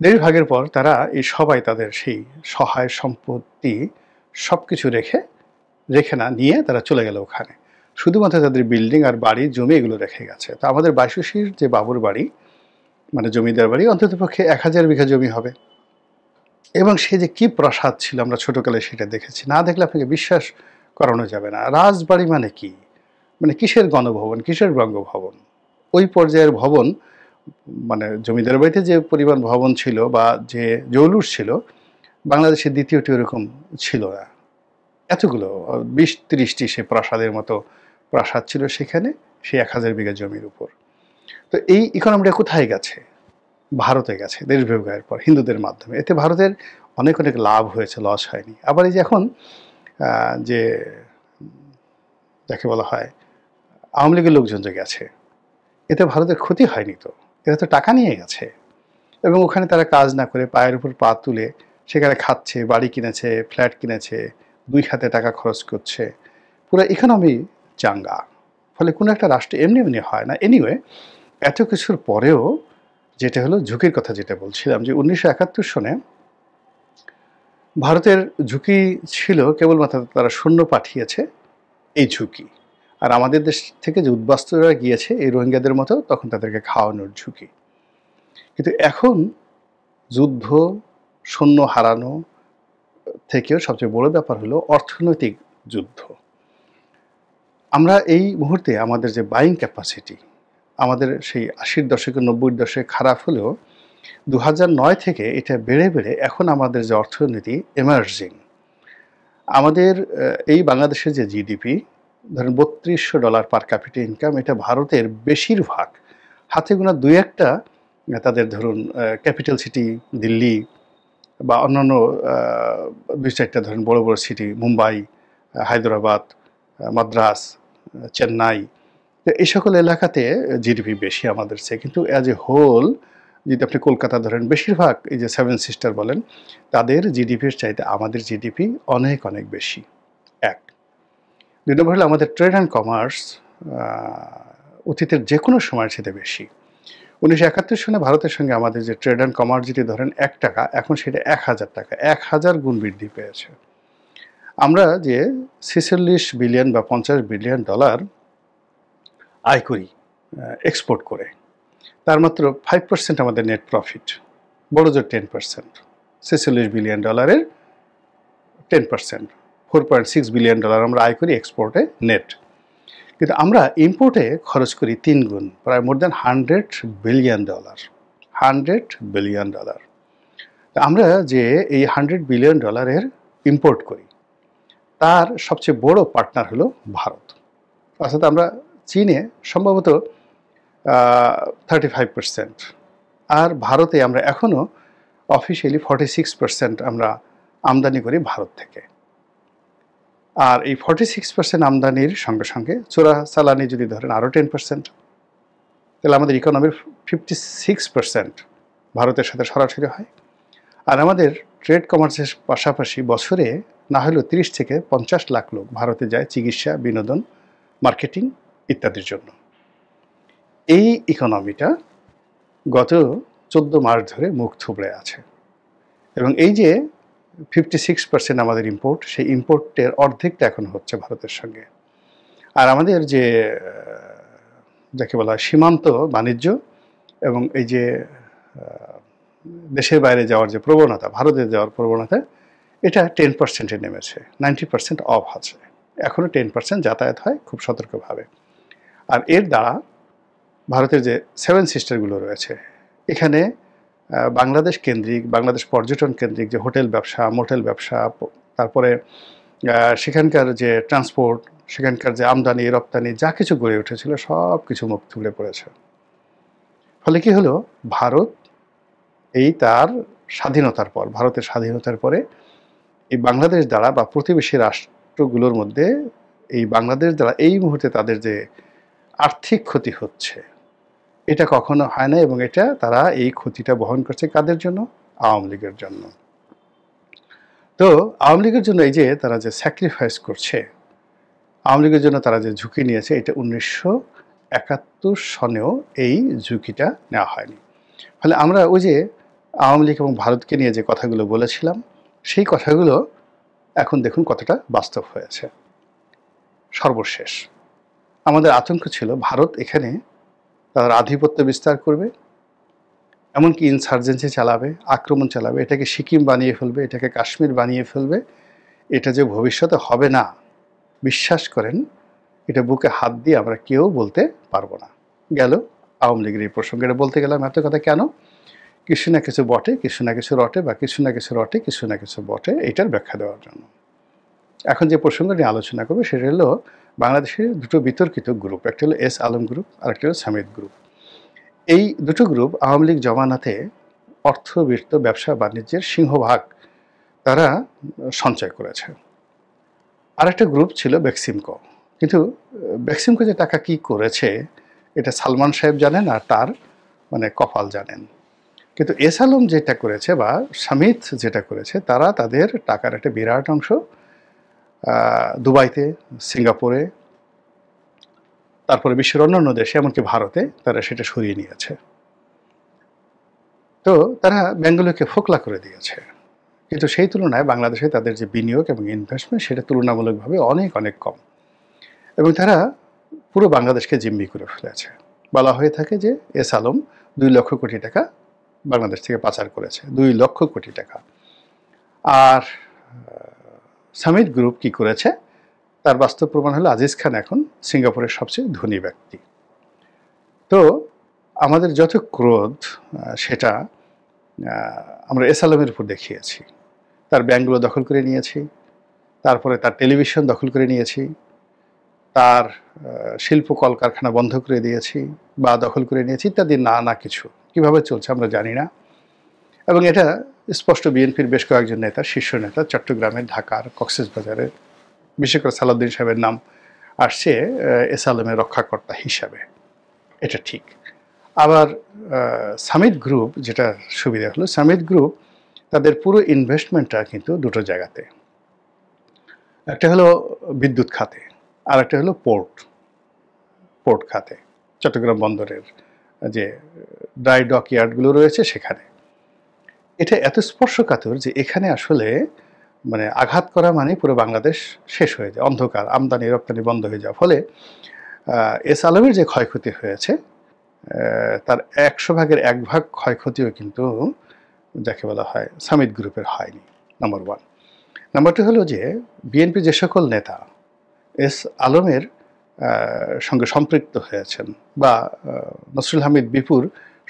দেড় ভাগের পর তারা এই সবাই তাদের সেই সহায় সম্পত্তি সব কিছু রেখে না নিয়ে তারা চলে গেল ওখানে। শুধুমাত্র তাদের বিল্ডিং আর বাড়ি জমি এগুলো রেখে গেছে। তো আমাদের 2200 যে বাবুর বাড়ি, মানে জমিদার বাড়ি, অন্ততপক্ষে 1000 বিঘা জমি হবে। এবং সে যে কি প্রাসাদ ছিল, আমরা ছোটকালে সেটা দেখেছি, না দেখলে আপনাকে বিশ্বাস করানো যাবে না। রাজবাড়ি মানে কি, মানে কিসের গণভবন, কিসের বঙ্গভবন, ওই পর্যায়ের ভবন। মানে জমিদার বাড়িতে যে পরিমাণ ভবন ছিল বা যে জৌলুস ছিল, বাংলাদেশের দ্বিতীয়টি ওরকম ছিল না। এতগুলো 20-30টি সে প্রাসাদের মতো প্রাসাদ ছিল সেখানে, সেই 1000 বিঘা জমির উপর। তো এই ইকোনমিটা কোথায় গেছে? ভারতে গেছে দেশবিভাগের পর হিন্দুদের মাধ্যমে। এতে ভারতের অনেক অনেক লাভ হয়েছে, লস হয়নি। আবার এই যে এখন যে যাকে বলা হয় আওয়ামী লীগের লোকজন যে গেছে, এতে ভারতের ক্ষতি হয়নি। তো এরা তো টাকা নিয়ে গেছে এবং ওখানে তারা কাজ না করে পায়ের উপর পা তুলে সেখানে খাচ্ছে, বাড়ি কিনেছে, ফ্ল্যাট কিনেছে, 2 হাতে টাকা খরচ করছে, পুরো ইকোনমি চাঙ্গা। ফলে কোনো একটা রাষ্ট্র এমনি এমনি হয় না। এনিওয়ে এত কিছুর পরেও যেটা হলো ঝুঁকির কথা যেটা বলছিলাম যে 1971 সনে ভারতের ঝুঁকি ছিল কেবলমাত্র তারা সৈন্য পাঠিয়েছে এই ঝুঁকি। আর আমাদের দেশ থেকে যে উদ্বাস্তুরা গিয়েছে এই রোহিঙ্গাদের মতো তখন তাদেরকে খাওয়ানোর ঝুঁকি। কিন্তু এখন যুদ্ধ, সৈন্য হারানো থেকেও সবচেয়ে বড় ব্যাপার হলো অর্থনৈতিক যুদ্ধ। আমরা এই মুহূর্তে আমাদের যে বাইং ক্যাপাসিটি আমাদের সেই ৮০-র দশকে ৯০-র দশকে খারাপ হলেও ২০০৯ থেকে এটা বেড়ে বেড়ে এখন আমাদের যে অর্থনীতি এমার্জিং। আমাদের এই বাংলাদেশের যে জিডিপি ধরেন $৩২০০ পার ক্যাপিটা ইনকাম, এটা ভারতের বেশিরভাগ হাতে গোনা ২-১টা তাদের ধরুন ক্যাপিটাল সিটি দিল্লি বা অন্যান্য ২-৪টা ধরেন বড় বড় সিটি মুম্বাই, হায়দ্রাবাদ, মাদ্রাস, চেন্নাই, তো এই সকল এলাকাতে জিডিপি বেশি আমাদের চেয়ে। কিন্তু অ্যাজ এ হোল যদি আপনি কলকাতা ধরেন, বেশিরভাগ এই যে 7 সিস্টার বলেন তাদের জিডিপির চাইতে আমাদের জিডিপি অনেক অনেক বেশি। এক। ২ নম্বর হলো আমাদের ট্রেড অ্যান্ড কমার্স অতীতের যে কোনো সময়ের সাথে বেশি। 1971 সনে ভারতের সঙ্গে আমাদের যে ট্রেড অ্যান্ড কমার্স যদি ধরেন ৳১, এখন সেটা ৳১,০০০, ১,০০০ গুণ বৃদ্ধি পেয়েছে। আমরা যে ৪৬ বিলিয়ন বা $৫০ বিলিয়ন আয় করি এক্সপোর্ট করে, তার মাত্র 5% আমাদের নেট প্রফিট, বড় জোর 10%। ৪৬ বিলিয়ন ডলারের 10%, $4.6 বিলিয়ন আমরা আয় করি এক্সপোর্টে নেট। কিন্তু আমরা ইম্পোর্টে খরচ করি ৩ গুণ, প্রায় মোর দ্যান $100 বিলিয়ন। $100 বিলিয়ন। আমরা যে এই $100 বিলিয়ন ইম্পোর্ট করি তার সবচেয়ে বড় পার্টনার হলো ভারত। অর্থাৎ আমরা চীনে সম্ভবত 35%, আর ভারতে আমরা এখনও অফিসিয়ালি 46% আমরা আমদানি করি ভারত থেকে। আর এই 46% আমদানির সঙ্গে সঙ্গে চোরাচালানি যদি ধরেন আরও 10%, তাহলে আমাদের ইকোনমির 56% ভারতের সাথে সরাসরি হয়। আর আমাদের ট্রেড কমার্সের পাশাপাশি বছরে না হলেও 30 থেকে 50 লাখ লোক ভারতে যায় চিকিৎসা, বিনোদন, মার্কেটিং ইত্যাদির জন্য। এই ইকোনমিটা গত 14 মাস ধরে মুখ থুবড়ে আছে, এবং এই যে 56% আমাদের ইম্পোর্ট, সেই ইম্পোর্টের অর্ধেকটা এখন হচ্ছে ভারতের সঙ্গে। আর আমাদের যে যাকে বলা হয় সীমান্ত বাণিজ্য এবং এই যে দেশের বাইরে যাওয়ার যে প্রবণতা, ভারতে যাওয়ার প্রবণতা, এটা 10%-এ নেমেছে, 90% অফ আছে। এখনও 10% যাতায়াত হয় খুব সতর্কভাবে। আর এর দ্বারা ভারতের যে 7 সিস্টারগুলো রয়েছে, এখানে বাংলাদেশ কেন্দ্রিক, বাংলাদেশ পর্যটন কেন্দ্রিক যে হোটেল ব্যবসা, মোটেল ব্যবসা, তারপরে সেখানকার যে ট্রান্সপোর্ট, সেখানকার যে আমদানি রপ্তানি যা কিছু গড়ে উঠেছিল সব কিছু মুখ থুবড়ে পড়েছে। ফলে কি হলো, ভারত এই তার স্বাধীনতার পর, ভারতের স্বাধীনতার পরে এই বাংলাদেশ দ্বারা বা প্রতিবেশী রাষ্ট্রগুলোর মধ্যে এই বাংলাদেশ দ্বারা এই মুহূর্তে তাদের যে আর্থিক ক্ষতি হচ্ছে এটা কখনো হয় না, এবং এটা তারা এই ক্ষতিটা বহন করছে কাদের জন্য? আওয়ামী লীগের জন্য। তো আওয়ামী লীগের জন্য এই যে তারা যে স্যাক্রিফাইস করছে, আওয়ামী লীগের জন্য তারা যে ঝুঁকি নিয়েছে, এটা 1971 সনেও এই ঝুঁকিটা নেওয়া হয়নি। ফলে আমরা ওই যে আওয়ামী লীগ এবং ভারতকে নিয়ে যে কথাগুলো বলেছিলাম, সেই কথাগুলো এখন দেখুন কতটা বাস্তব হয়েছে। সর্বশেষ আমাদের আতঙ্ক ছিল ভারত এখানে তার আধিপত্য বিস্তার করবে, এমনকি ইনসার্জেন্সি চালাবে, আক্রমণ চালাবে, এটাকে সিকিম বানিয়ে ফেলবে, এটাকে কাশ্মীর বানিয়ে ফেলবে। এটা যে ভবিষ্যতে হবে না, বিশ্বাস করেন, এটা বুকে হাত দিয়ে আমরা কেউ বলতে পারবো না। গেল আওয়ামী লীগের এই প্রসঙ্গে, এটা বলতে গেলাম এত কথা কেন? কিছু না কিছু বটে, কিছু না কিছু রটে, বা কিছু না কিছু রটে, কিছু না কিছু বটে, এটার ব্যাখ্যা দেওয়ার জন্য। এখন যে প্রসঙ্গ নিয়ে আলোচনা করবে সেটা হলো বাংলাদেশের দুটো বিতর্কিত গ্রুপ, একটা হলো এস আলম গ্রুপ আর একটা হলো সামিদ গ্রুপ। এই দুটো গ্রুপ আওয়ামী লীগ জমানাতে অর্থবিত্ত, ব্যবসা বাণিজ্যের সিংহভাগ তারা সঞ্চয় করেছে। আর একটা গ্রুপ ছিল বেক্সিমকো, কিন্তু বেক্সিমকো যে টাকা কি করেছে এটা সালমান সাহেব জানেন আর তার মানে কপাল জানেন। কিন্তু এস আলম যেটা করেছে বা সামিদ যেটা করেছে, তারা তাদের টাকার একটা বিরাট অংশ দুবাইতে, সিঙ্গাপুরে, তারপরে বিশ্বের অন্যান্য দেশে এমনকি ভারতে তারা সেটা সরিয়ে নিয়েছে। তো তারা ব্যাংকগুলোকে ফোকলা করে দিয়েছে। কিন্তু সেই তুলনায় বাংলাদেশে তাদের যে বিনিয়োগ এবং ইনভেস্টমেন্ট সেটা তুলনামূলকভাবে অনেক অনেক কম, এবং তারা পুরো বাংলাদেশকে জিম্মি করে ফেলেছে। বলা হয়ে থাকে যে এস আলম 2 লক্ষ কোটি টাকা বাংলাদেশ থেকে পাচার করেছে, 2 লক্ষ কোটি টাকা। আর সামিট গ্রুপ কি করেছে তার বাস্তব প্রমাণ হলো আজিজ খান এখন সিঙ্গাপুরের সবচেয়ে ধনী ব্যক্তি। তো আমাদের যত ক্রোধ সেটা আমরা এস আলমের উপর দেখিয়েছি। তার ব্যাংকগুলো দখল করে নিয়েছি, তারপরে তার টেলিভিশন দখল করে নিয়েছি, তার শিল্প কলকারখানা বন্ধ করে দিয়েছি বা দখল করে নিয়েছি ইত্যাদি নানা কিছু। কিভাবে চলছে আমরা জানি না, এবং এটা স্পষ্ট বিএনপির বেশ কয়েকজন নেতা, শীর্ষ নেতা, চট্টগ্রামের, ঢাকার, কক্সবাজারের, বিশেষ করে সালাউদ্দিন সাহেবের নাম আসছে এস আলমের রক্ষাকর্তা হিসাবে। এটা ঠিক। আবার সামিট গ্রুপ যেটা সুবিধা হলো, সামিট গ্রুপ তাদের পুরো ইনভেস্টমেন্টটা কিন্তু দুটো জায়গাতে। একটা হলো বিদ্যুৎ খাতে, আর একটা হলো পোর্ট খাতে, চট্টগ্রাম বন্দরের যে ড্রাই ডক ইয়ার্ডগুলো রয়েছে সেখানে। এটা এত স্পর্শকাতর যে এখানে আসলে মানে আঘাত করা মানে পুরো বাংলাদেশ শেষ হয়ে যায়, অন্ধকার, আমদানি রপ্তানি বন্ধ হয়ে যাওয়ার ফলে এস আলমের যে ক্ষয়ক্ষতি হয়েছে তার 100 ভাগের 1 ভাগ ক্ষয়ক্ষতিও কিন্তু যাকে বলা হয় সামিট গ্রুপের হয়নি, নাম্বার 1। নাম্বার 2 হলো যে বিএনপি যে সকল নেতা এস আলমের সঙ্গে সম্পৃক্ত হয়েছেন বা নসরুল হামিদ বিপুর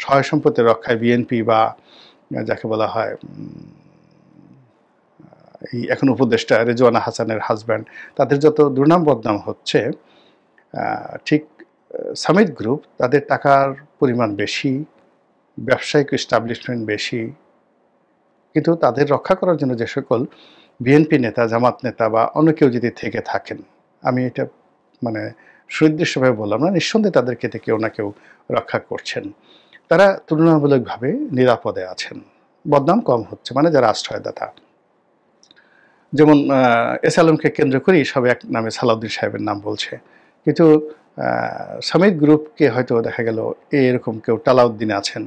সহায় সম্পত্তি রক্ষায় বিএনপি বা যাকে বলা হয় এই এখন উপদেষ্টা রেজওয়ানা হাসানের হাজব্যান্ড, তাদের যত দুর্নাম বদনাম হচ্ছে, ঠিক সামিট গ্রুপ তাদের টাকার পরিমাণ বেশি, ব্যবসায়িক এস্টাবলিশমেন্ট বেশি, কিন্তু তাদের রক্ষা করার জন্য যে সকল বিএনপি নেতা, জামাত নেতা বা অন্য কেউ যদি থেকে থাকেন, আমি এটা মানে সুনির্দিষ্টভাবে বললাম না, নিঃসন্দেহে তাদেরকে কেউ না কেউ রক্ষা করছেন। তারা তুলনামূলকভাবে নিরাপদে আছেন, বদনাম কম হচ্ছে, মানে যারা আশ্রয়দাতা। যেমন এস আলমকে কেন্দ্র করেই সব এক নামে সালাউদ্দিন সাহেবের নাম বলছে, কিন্তু সামিট গ্রুপকে হয়তো দেখা গেল এরকম কেউ টালাউদ্দিন আছেন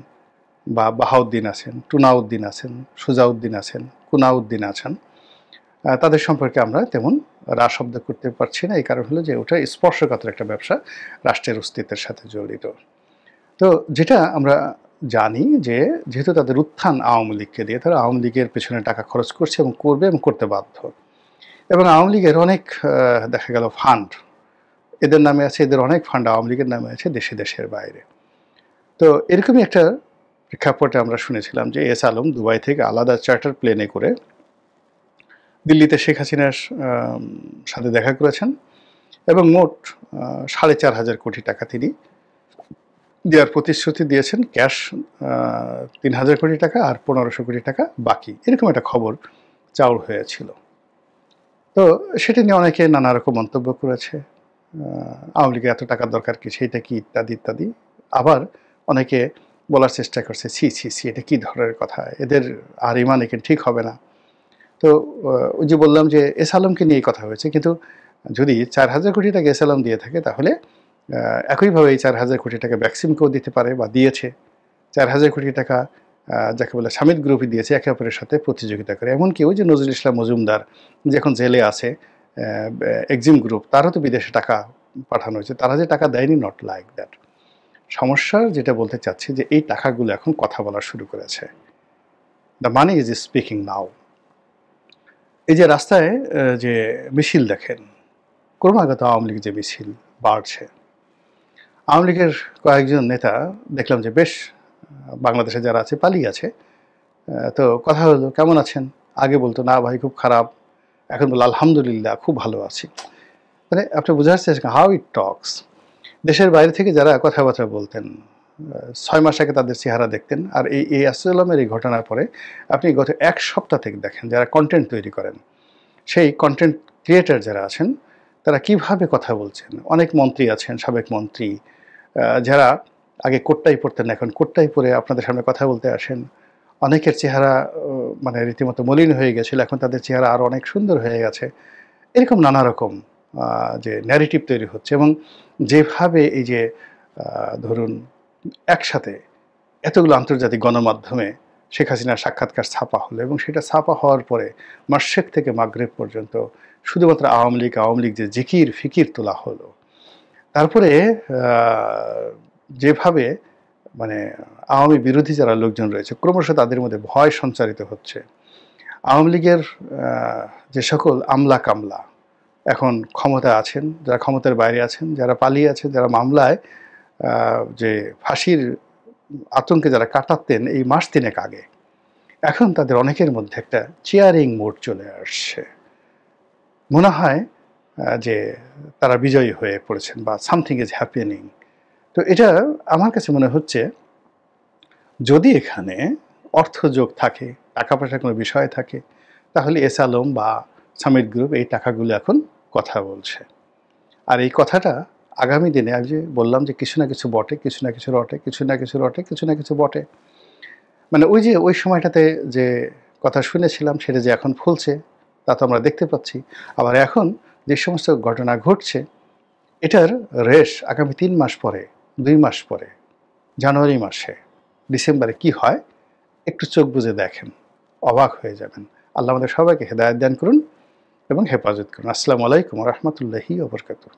বা বাহাউদ্দিন আছেন, টুনাউদ্দিন আছেন, সুজাউদ্দিন আছেন, কুনাউদ্দিন আছেন, তাদের সম্পর্কে আমরা তেমন শব্দ করতে পারছি না। এই কারণ হলো যে ওটা স্পর্শকাতর একটা ব্যবসা, রাষ্ট্রের অস্তিত্বের সাথে জড়িত। তো যেটা আমরা জানি যে যেহেতু তাদের উত্থান আওয়ামী লীগকে দিয়ে, তারা আওয়ামী লীগের পেছনে টাকা খরচ করছে এবং করবে এবং করতে বাধ্য, এবং আওয়ামী লীগের অনেক দেখা গেল ফান্ড এদের নামে আছে, এদের অনেক ফান্ড আওয়ামী লীগের নামে আছে দেশে দেশের বাইরে। তো এরকমই একটা প্রেক্ষাপটে আমরা শুনেছিলাম যে এস আলম দুবাই থেকে আলাদা চার্টার প্লেনে করে দিল্লিতে শেখ হাসিনার সাথে দেখা করেছেন এবং মোট 4,500 কোটি টাকা তিনি দেওয়ার প্রতিশ্রুতি দিয়েছেন। ক্যাশ 3,000 কোটি টাকা আর 1,500 কোটি টাকা বাকি, এরকম একটা খবর চাউর হয়েছিল। তো সেটা নিয়ে অনেকে নানা রকম মন্তব্য করেছে, আওয়ামী লীগের এত টাকার দরকার কি, সেইটা কি, ইত্যাদি ইত্যাদি। আবার অনেকে বলার চেষ্টা করছে ছি ছি ছি, এটা কী ধরনের কথা, এদের আর ইমান এখানে ঠিক হবে না। তো ওই যে বললাম যে এস আলমকে নিয়ে কথা হয়েছে, কিন্তু যদি 4,000 কোটি টাকা এস আলম দিয়ে থাকে তাহলে একইভাবে এই 4,000 কোটি টাকা ভ্যাকসিনকেও দিতে পারে বা দিয়েছে। 4,000 কোটি টাকা যাকে বলে সামিট গ্রুপই দিয়েছে একে অপরের সাথে প্রতিযোগিতা করে। এমনকি ওই যে নজরুল ইসলাম মজুমদার যে এখন জেলে আছে, এক্সিম গ্রুপ, তারও তো বিদেশে টাকা পাঠানো হয়েছে, তারা যে টাকা দেয়নি, নট লাইক দ্যাট। সমস্যা যেটা বলতে চাচ্ছি যে এই টাকাগুলো এখন কথা বলা শুরু করেছে, দ্য মানি ইজ স্পিকিং নাও। এই যে রাস্তায় যে মিছিল দেখেন, ক্রমাগত আওয়ামী লীগ যে মিছিল বাড়ছে, আওয়ামী লীগের কয়েকজন নেতা দেখলাম যে বেশ বাংলাদেশে যারা আছে পালিয়ে আছে। তো কথা হলো কেমন আছেন, আগে বলতো না ভাই খুব খারাপ, এখন বলো আলহামদুলিল্লাহ খুব ভালো আছি। মানে আপনি বোঝার চেষ্টা, হাউ ইট টক্স। দেশের বাইরে থেকে যারা কথাবার্তা বলতেন 6 মাস আগে তাদের চেহারা দেখতেন, আর এই আসলামের এই ঘটনার পরে আপনি গত 1 সপ্তাহ থেকে দেখেন যারা কন্টেন্ট তৈরি করেন, সেই কন্টেন্ট ক্রিয়েটার যারা আছেন তারা কিভাবে কথা বলছেন। অনেক মন্ত্রী আছেন, সাবেক মন্ত্রী, যারা আগে কোটটাই পরতেন না, এখন কোটটাই পরে আপনাদের সামনে কথা বলতে আসেন। অনেকের চেহারা মানে রীতিমতো মলিন হয়ে গেছিল, এখন তাদের চেহারা আরও অনেক সুন্দর হয়ে গেছে। এরকম নানা রকম যে ন্যারেটিভ তৈরি হচ্ছে এবং যেভাবে এই যে ধরুন একসাথে এতগুলো আন্তর্জাতিক গণমাধ্যমে শেখ হাসিনার সাক্ষাৎকার ছাপা হলো এবং সেটা ছাপা হওয়ার পরে মাশরিক থেকে মাগরিব পর্যন্ত শুধুমাত্র আওয়ামী লীগ যে জিকির ফিকির তোলা হলো, তারপরে যেভাবে মানে আওয়ামী বিরোধী যারা লোকজন রয়েছে ক্রমশ তাদের মধ্যে ভয় সঞ্চারিত হচ্ছে। আওয়ামী লীগের যে সকল আমলা কামলা এখন ক্ষমতা আছেন, যারা ক্ষমতার বাইরে আছেন, যারা পালিয়ে আছেন, যারা মামলায় যে ফাঁসির আতঙ্কে যারা কাটাতেন এই মাস তিনেক আগে, এখন তাদের অনেকের মধ্যে একটা চিয়ারিং মোড চলে আসছে। মনে হয় যে তারা বিজয়ী হয়ে পড়েছেন বা সামথিং ইজ হ্যাপেনিং। তো এটা আমার কাছে মনে হচ্ছে যদি এখানে অর্থযোগ থাকে, টাকা পয়সার কোনো বিষয় থাকে, তাহলে এস আলম বা সামিট গ্রুপ এই টাকাগুলো এখন কথা বলছে। আর এই কথাটা আগামী দিনে আমি যে বললাম যে কিছু না কিছু বটে, কিছু না কিছু রটে, কিছু না কিছু রটে, কিছু না কিছু বটে, মানে ওই যে ওই সময়টাতে যে কথা শুনেছিলাম সেটা যে এখন ফুলছে তা তো আমরা দেখতে পাচ্ছি। আবার এখন যে সমস্ত ঘটনা ঘটছে এটার রেশ আগামী 3 মাস পরে, 2 মাস পরে, জানুয়ারি মাসে, ডিসেম্বরে কি হয় একটু চোখ বুজে দেখেন, অবাক হয়ে যাবেন। আল্লাহ আমাদের সবাইকে হেদায়েত দান করুন এবং হেফাজত করুন। আসসালামু আলাইকুম ওয়া রাহমাতুল্লাহি ওয়া বারাকাতুহু।